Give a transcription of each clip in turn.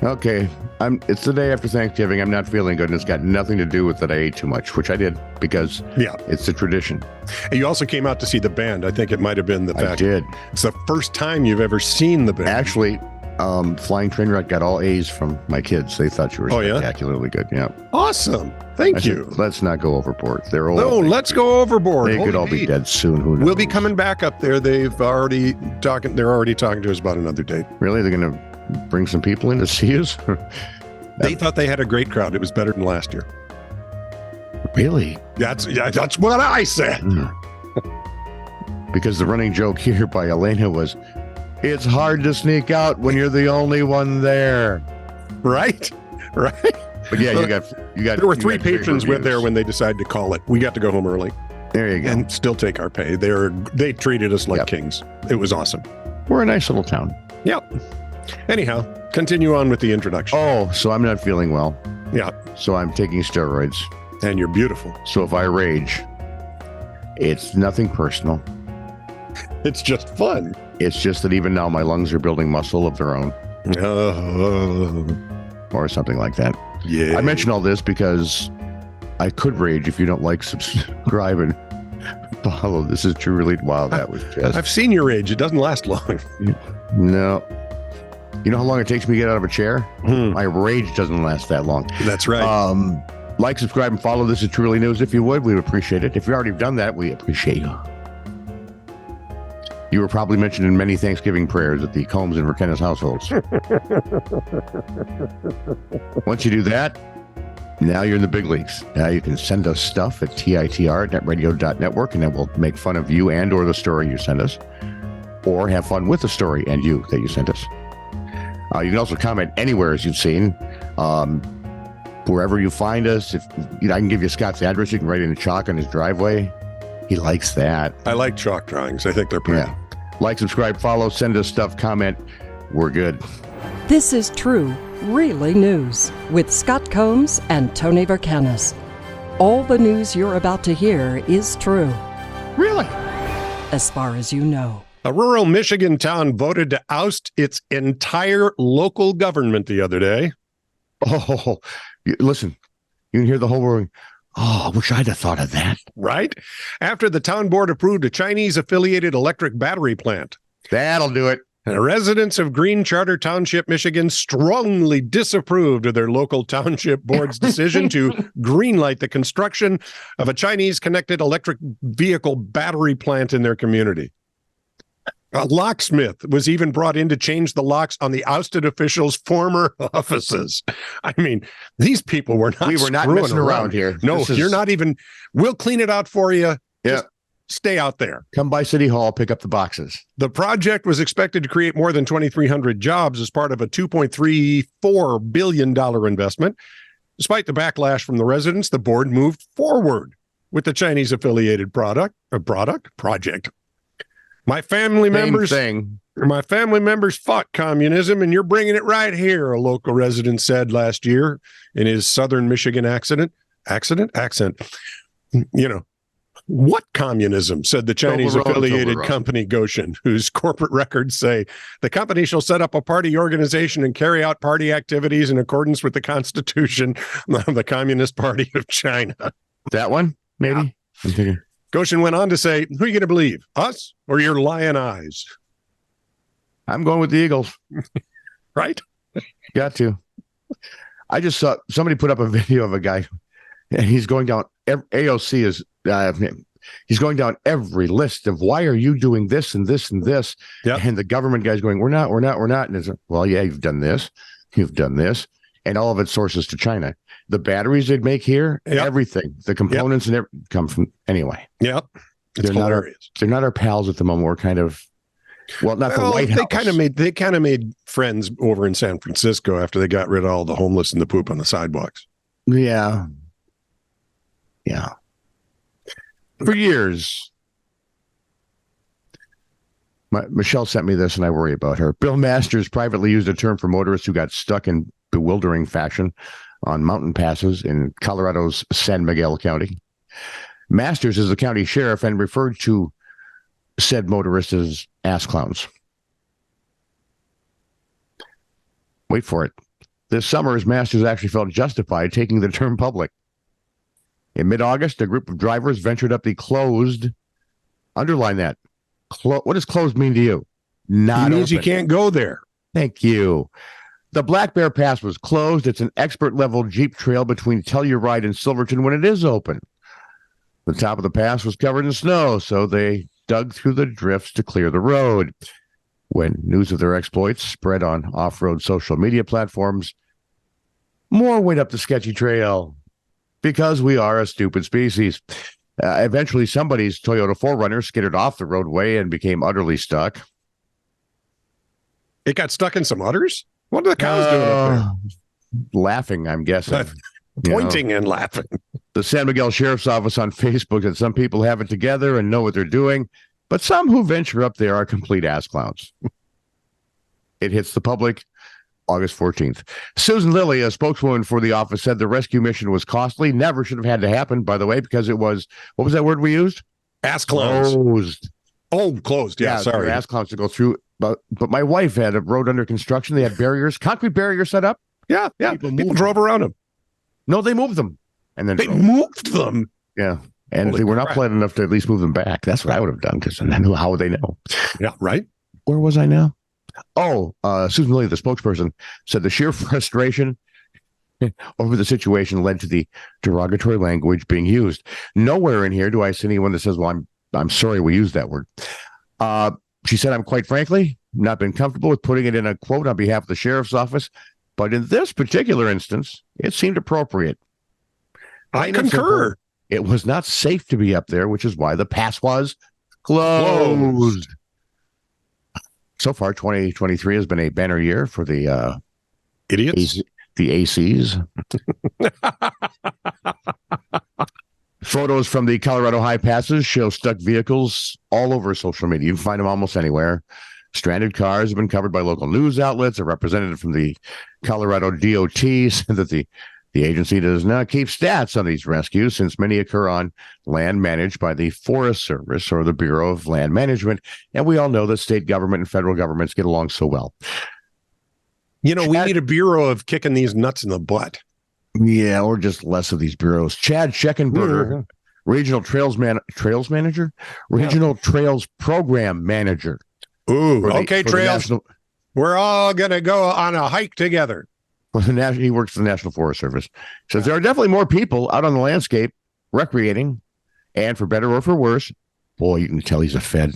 Okay, it's the day after Thanksgiving. I'm not feeling good, and it's got nothing to do with that I ate too much, which I did because it's a tradition. And you also came out to see the band. I think it might have been the fact. I did. It's the first time you've ever seen the band. Actually, Flying Trainwreck got all A's from my kids. They thought you were spectacularily good. Yeah. Awesome. Thank you. Said, let's not go overboard. They're old. No, let's go overboard. They could all be dead soon. Who knows? We'll be coming back up there. They're already talking to us about another date. Really? They're going to bring some people in to see us? They thought they had a great crowd. It was better than last year. Really? That's what I said. Because the running joke here by Elena was, it's hard to sneak out when you're the only one there. Right? But yeah, you got. There were 3 patrons with there when they decided to call it. We got to go home early. There you go. And still take our pay. They treated us like kings. It was awesome. We're a nice little town. Yep. Anyhow, continue on with the introduction. Oh, so I'm not feeling well. Yeah. So I'm taking steroids. And you're beautiful. So if I rage, it's nothing personal. It's just fun. It's just that even now my lungs are building muscle of their own. Or something like that. Yeah. I mention all this because I could rage if you don't like, subscribe, and follow. This is truly, wow, that was just... I've seen your rage. It doesn't last long. No. You know how long it takes me to get out of a chair? My rage doesn't last that long. That's right. Like, subscribe, and follow. This is Truly News. If you would, we would appreciate it. If you've already done that, we appreciate you. You were probably mentioned in many Thanksgiving prayers at the Combs and Verkennis households. Once you do that, now you're in the big leagues. Now you can send us stuff at TITR@netradio.network, and then we'll make fun of you and or the story you send us, or have fun with the story and you that you sent us. You can also comment anywhere, as you've seen, wherever you find us. If I can give you Scott's address, you can write it in chalk on his driveway. He likes that. I like chalk drawings. I think they're pretty. Yeah. Like, subscribe, follow, send us stuff, comment. We're good. This is True, Really News with Scott Combs and Tony Verkennis. All the news you're about to hear is true. Really? As far as you know. A rural Michigan town voted to oust its entire local government the other day. Oh, listen, you can hear the whole room. Oh, I wish I'd have thought of that. Right? After the town board approved a Chinese-affiliated electric battery plant. That'll do it. And residents of Green Charter Township, Michigan, strongly disapproved of their local township board's decision to greenlight the construction of a Chinese-connected electric vehicle battery plant in their community. A locksmith was even brought in to change the locks on the ousted officials' former offices. I mean, these people were not. We were not messing around here. No, you're not even. We'll clean it out for you. Yeah. Just stay out there. Come by City Hall, pick up the boxes. The project was expected to create more than 2,300 jobs as part of a $2.34 billion investment. Despite the backlash from the residents, the board moved forward with the Chinese-affiliated project. My family members fought communism, and you're bringing it right here, a local resident said last year in his southern Michigan accent. You know, what communism, said the Chinese-affiliated company Goshen, whose corporate records say the company shall set up a party organization and carry out party activities in accordance with the Constitution of the Communist Party of China. That one, maybe? Yeah. Goshen went on to say, who are you going to believe, us or your lion eyes? I'm going with the Eagles. Right? Got to. I just saw somebody put up a video of a guy, and he's going down, AOC is, he's going down every list of why are you doing this and this and this? Yep. And the government guy's going, we're not. And it's, well, yeah, you've done this. And all of it sources to China. The batteries they'd make here, everything, the components and everything come from anyway. Yep. They're not our pals at the moment. We're kind of, the White House. They kind of made friends over in San Francisco after they got rid of all the homeless and the poop on the sidewalks. Yeah. Yeah. For years. Michelle sent me this and I worry about her. Bill Masters privately used a term for motorists who got stuck in bewildering fashion on mountain passes in Colorado's San Miguel County. Masters is the county sheriff and referred to said motorists as ass clowns. Wait for it. This summer, his masters actually felt justified taking the term public. In mid-August, a group of drivers ventured up the closed, underline that. What does closed mean to you? Not It means open. you can't go there. Thank you. The Black Bear Pass was closed. It's an expert-level Jeep trail between Telluride and Silverton when it is open. The top of the pass was covered in snow, so they dug through the drifts to clear the road. When news of their exploits spread on off-road social media platforms, more went up the sketchy trail because we are a stupid species. Eventually, somebody's Toyota 4Runner skidded off the roadway and became utterly stuck. It got stuck in some udders? What are the cows doing up Laughing, I'm guessing. there? Pointing and laughing. The San Miguel Sheriff's Office on Facebook said some people have it together and know what they're doing, but some who venture up there are complete ass clowns. It hits the public August 14th. Susan Lilly, a spokeswoman for the office, said the rescue mission was costly. Never should have had to happen, by the way, because it was, what was that word we used? Ass clowns. Closed. Oh, closed. Yeah, sorry. Ass clowns to go through. But my wife had a road under construction. They had barriers, concrete barriers set up. Yeah. People drove around them. No, they moved them. And then They moved them. Yeah. And Holy they were not crap. polite enough to at least move them back. That's what I would have done, because I knew how would they know. Yeah, right. Where was I now? Oh, Susan Lilly, the spokesperson, said the sheer frustration over the situation led to the derogatory language being used. Nowhere in here do I see anyone that says, well, I'm sorry we used that word. She said, I'm quite frankly not been comfortable with putting it in a quote on behalf of the sheriff's office, but in this particular instance, it seemed appropriate. I concur. It was not safe to be up there, which is why the pass was closed. So far, 2023 has been a banner year for the Idiots. the ACs. Photos from the Colorado high passes show stuck vehicles all over social media. You can find them almost anywhere. Stranded cars have been covered by local news outlets. A representative from the Colorado DOT said that the agency does not keep stats on these rescues, since many occur on land managed by the Forest Service or the Bureau of Land Management. And we all know that state government and federal governments get along so well. We need a bureau of kicking these nuts in the butt. Yeah, or just less of these bureaus. Chad Scheckenberger, Regional Trails Manager? Regional Trails Program Manager. Ooh, okay, Trails. We're all going to go on a hike together. He works for the National Forest Service. Says there are definitely more people out on the landscape recreating, and for better or for worse, boy, you can tell he's a Fed.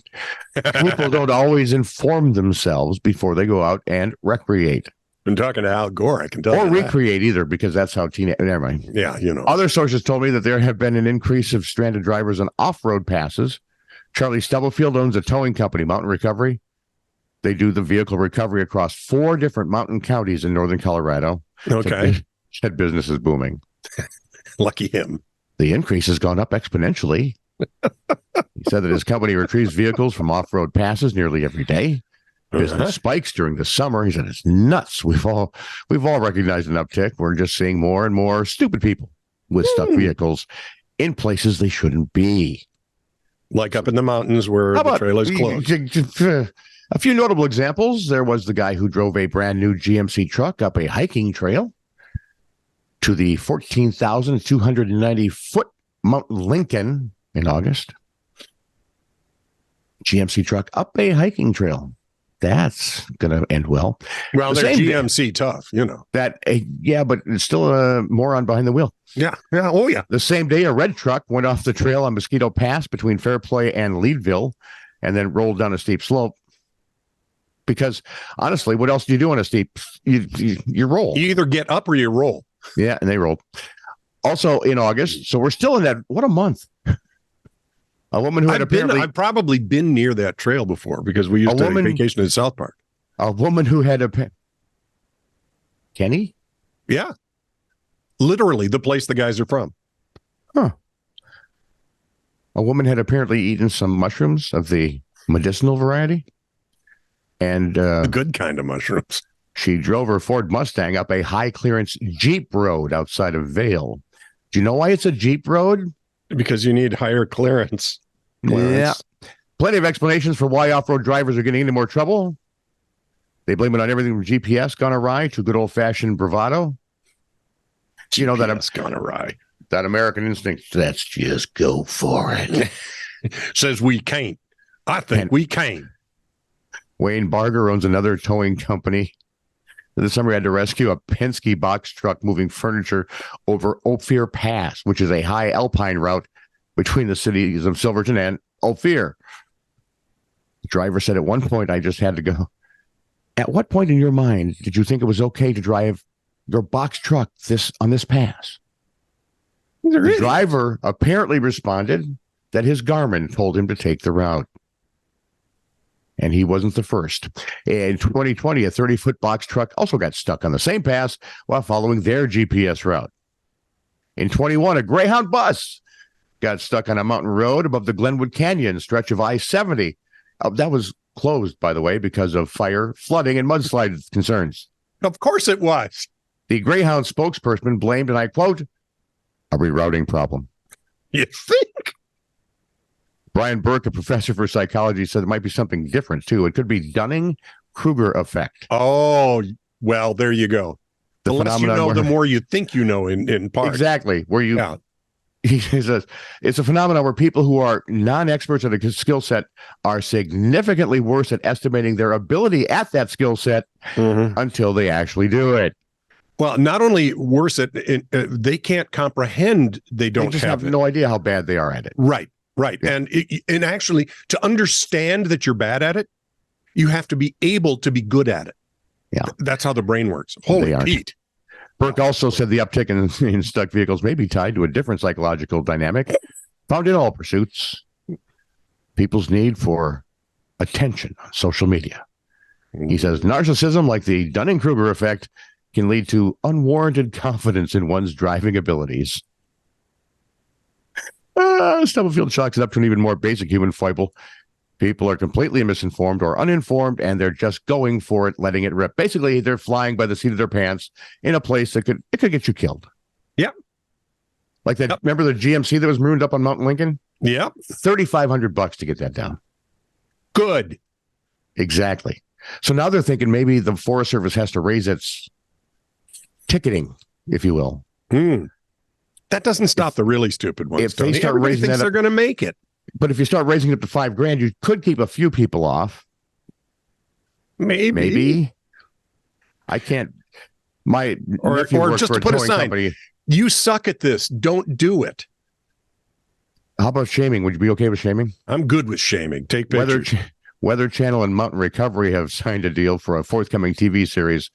People don't always inform themselves before they go out and recreate. Been talking to Al Gore, I can tell you. Or that. recreate either, because that's how never mind. Yeah, Other sources told me that there have been an increase of stranded drivers on off-road passes. Charlie Stubblefield owns a towing company, Mountain Recovery. They do the vehicle recovery across 4 different mountain counties in northern Colorado. Okay. Said business is booming. Lucky him. The increase has gone up exponentially. He said that his company retrieves vehicles from off-road passes nearly every day. Business spikes during the summer. He said it's nuts. We've all recognized an uptick. We're just seeing more and more stupid people with stuck vehicles in places they shouldn't be. Like up in the mountains where the trail is closed. A few notable examples. There was the guy who drove a brand new GMC truck up a hiking trail to the 14,290-foot Mount Lincoln in August. GMC truck up a hiking trail. That's going to end well. Well, they're GMC tough, Yeah, but it's still a moron behind the wheel. Yeah. Oh, yeah. The same day, a red truck went off the trail on Mosquito Pass between Fairplay and Leadville and then rolled down a steep slope. Because honestly, what else do you do on a steep? You roll. You either get up or you roll. Yeah, and they rolled. Also in August, so we're still in that. What a month! A woman who had I've probably been near that trail before because we used to take vacation in South Park. A woman who had Kenny? Yeah, literally the place the guys are from. Huh. A woman had apparently eaten some mushrooms of the medicinal variety. And the good kind of mushrooms. She drove her Ford Mustang up a high clearance Jeep road outside of Vail. Do you know why it's a Jeep road? Because you need higher clearance. Yeah. Plenty of explanations for why off-road drivers are getting into more trouble. They blame it on everything from GPS gone awry to good old-fashioned bravado. You know, GPS gone awry. That American instinct, let's just go for it. Says we can't. I think we can. Wayne Barger owns another towing company. This summer, he had to rescue a Penske box truck moving furniture over Ophir Pass, which is a high alpine route between the cities of Silverton and Ophir. The driver said, at one point, I just had to go. At what point in your mind did you think it was okay to drive your box truck on this pass? The driver apparently responded that his Garmin told him to take the route. And he wasn't the first. In 2020, a 30-foot box truck also got stuck on the same pass while following their GPS route. In 21, a Greyhound bus got stuck on a mountain road above the Glenwood Canyon stretch of I-70. That was closed, by the way, because of fire, flooding, and mudslide concerns. Of course it was. The Greyhound spokesperson blamed, and I quote, a rerouting problem. You think? Brian Burke, a professor for psychology, said it might be something different, too. It could be Dunning-Kruger effect. Oh, well, there you go. The less you know, the more you think you know in part. Exactly. Where you... Yeah. He says it's a phenomenon where people who are non-experts at a skill set are significantly worse at estimating their ability at that skill set until they actually do it. Well, not only worse at they can't comprehend. They just have no idea how bad they are at it. Right. Yeah. And actually, to understand that you're bad at it, you have to be able to be good at it. Yeah, that's how the brain works. Holy Pete. Burke also said the uptick in stuck vehicles may be tied to a different psychological dynamic found in all pursuits. People's need for attention on social media. He says narcissism, like the Dunning-Kruger effect, can lead to unwarranted confidence in one's driving abilities. Stubblefield chalks it up to an even more basic human foible. People are completely misinformed or uninformed, and they're just going for it, letting it rip. Basically, they're flying by the seat of their pants in a place that could get you killed. Yep. Like that. Yep. Remember the GMC that was marooned up on Mountain Lincoln? Yep. $3,500 to get that down. Good. Exactly. So now they're thinking maybe the Forest Service has to raise its ticketing, if you will. That doesn't stop the really stupid ones. If they start Everybody raising thinks that they're going to make it. But if you start raising it up to $5,000, you could keep a few people off. Maybe. I can't. Or just to put a sign. Company. You suck at this. Don't do it. How about shaming? Would you be okay with shaming? I'm good with shaming. Take pictures. Weather Channel and Mountain Recovery have signed a deal for a forthcoming TV series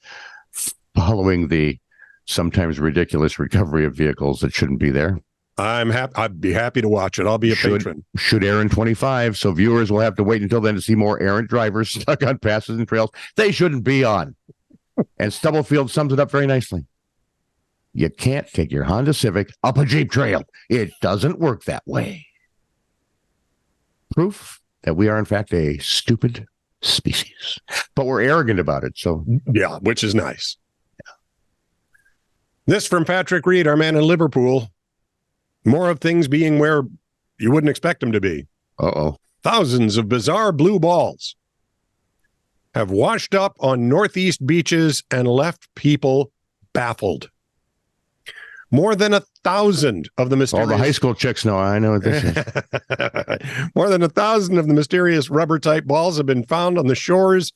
following the sometimes ridiculous recovery of vehicles that shouldn't be there. I'd be happy to watch it. I'll be a patron. Should air in 25, so viewers will have to wait until then to see more errant drivers stuck on passes and trails they shouldn't be on. And Stubblefield sums it up very nicely. You can't take your Honda Civic up a Jeep trail. It doesn't work that way. Proof that we are, in fact, a stupid species. But we're arrogant about it. So yeah, which is nice. Yeah. This from Patrick Reed, our man in Liverpool. More of things being where you wouldn't expect them to be. Uh-oh. Thousands of bizarre blue balls have washed up on northeast beaches and left people baffled. More than 1,000 of the mysterious... All the high school chicks know. I know what this is. More than 1,000 of the mysterious rubber-type balls have been found on the shores,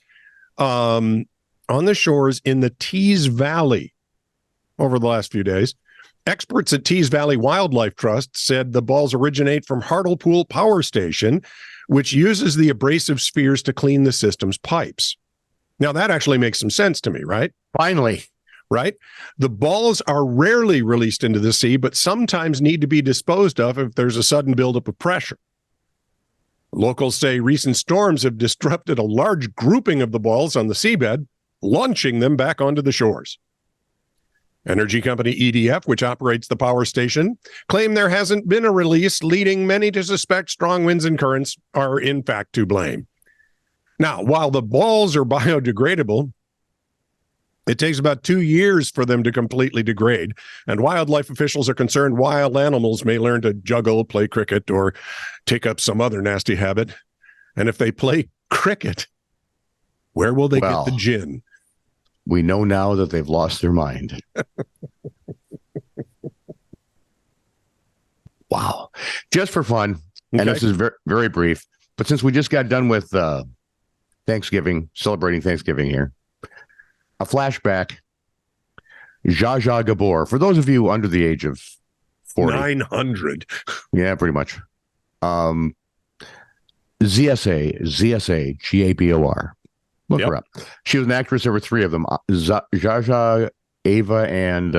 in the Tees Valley over the last few days. Experts at Tees Valley Wildlife Trust said the balls originate from Hartlepool Power Station, which uses the abrasive spheres to clean the system's pipes. Now, that actually makes some sense to me, right? Finally. Right? The balls are rarely released into the sea, but sometimes need to be disposed of if there's a sudden buildup of pressure. Locals say recent storms have disrupted a large grouping of the balls on the seabed, launching them back onto the shores. Energy company EDF, which operates the power station, claimed there hasn't been a release, leading many to suspect strong winds and currents are in fact to blame. Now, while the balls are biodegradable, it takes about 2 years for them to completely degrade, and wildlife officials are concerned wild animals may learn to juggle, play cricket, or take up some other nasty habit. And if they play cricket, Where will they Well, get the gin? we know now that they've lost their mind. Wow. Just for fun, and Okay. this is very, very brief, but since we just got done with Thanksgiving, celebrating Thanksgiving here, a flashback, Gabor. For those of you under the age of 40. 900. Yeah, pretty much. ZSA, Gabor. Look her up. She was an actress. There were three of them. Zsa, Ava, and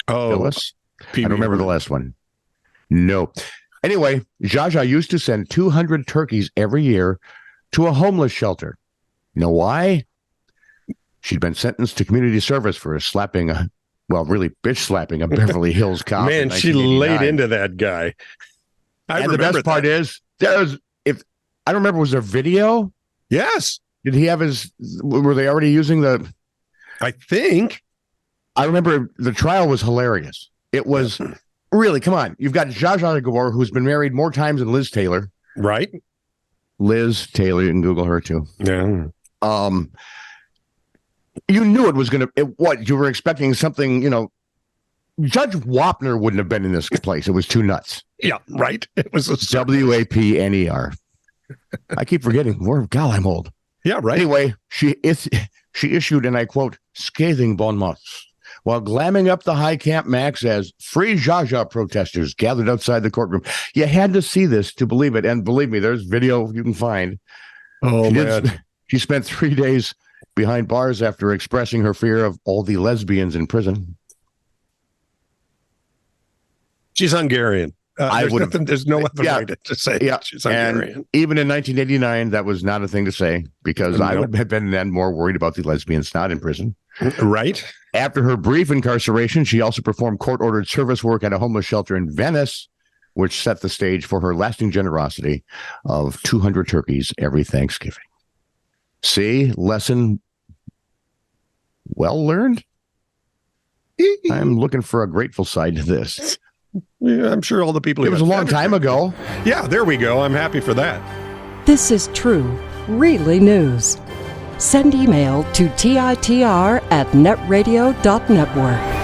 Phyllis. I don't remember the last one. No. Anyway, Zsa used to send 200 turkeys every year to a homeless shelter. You know why? She'd been sentenced to community service for slapping really bitch slapping a Beverly Hills cop. Man, she laid into that guy. And the best part is, I don't remember, was there video? Yes. Did he have were they already using I think. I remember the trial was hilarious. It was really, come on. You've got Zsa Gabor, who's been married more times than Liz Taylor. Right. Liz Taylor, you can Google her too. Yeah. You knew it was going to, you were expecting something, Judge Wapner wouldn't have been in this place. It was too nuts. Yeah, right. It was a WAPNER. I keep forgetting. God, I'm old. Yeah, right. Anyway, she issued, and I quote, scathing bon mots while glamming up the High Camp Max as free Zsa protesters gathered outside the courtroom. You had to see this to believe it. And believe me, there's video you can find. Oh, man. She spent 3 days behind bars after expressing her fear of all the lesbians in prison. She's Hungarian. There's no other way to say yeah. She's Hungarian. And even in 1989, that was not a thing to say because I would have been then more worried about the lesbians not in prison. Right. After her brief incarceration, she also performed court-ordered service work at a homeless shelter in Venice, which set the stage for her lasting generosity of 200 turkeys every Thanksgiving. See, lesson well learned. I'm looking for a grateful side to this. Yeah, I'm sure all the people. It was a long time ago. Yeah, there we go. I'm happy for that. This is true, really news. Send email to TITR@netradio.network.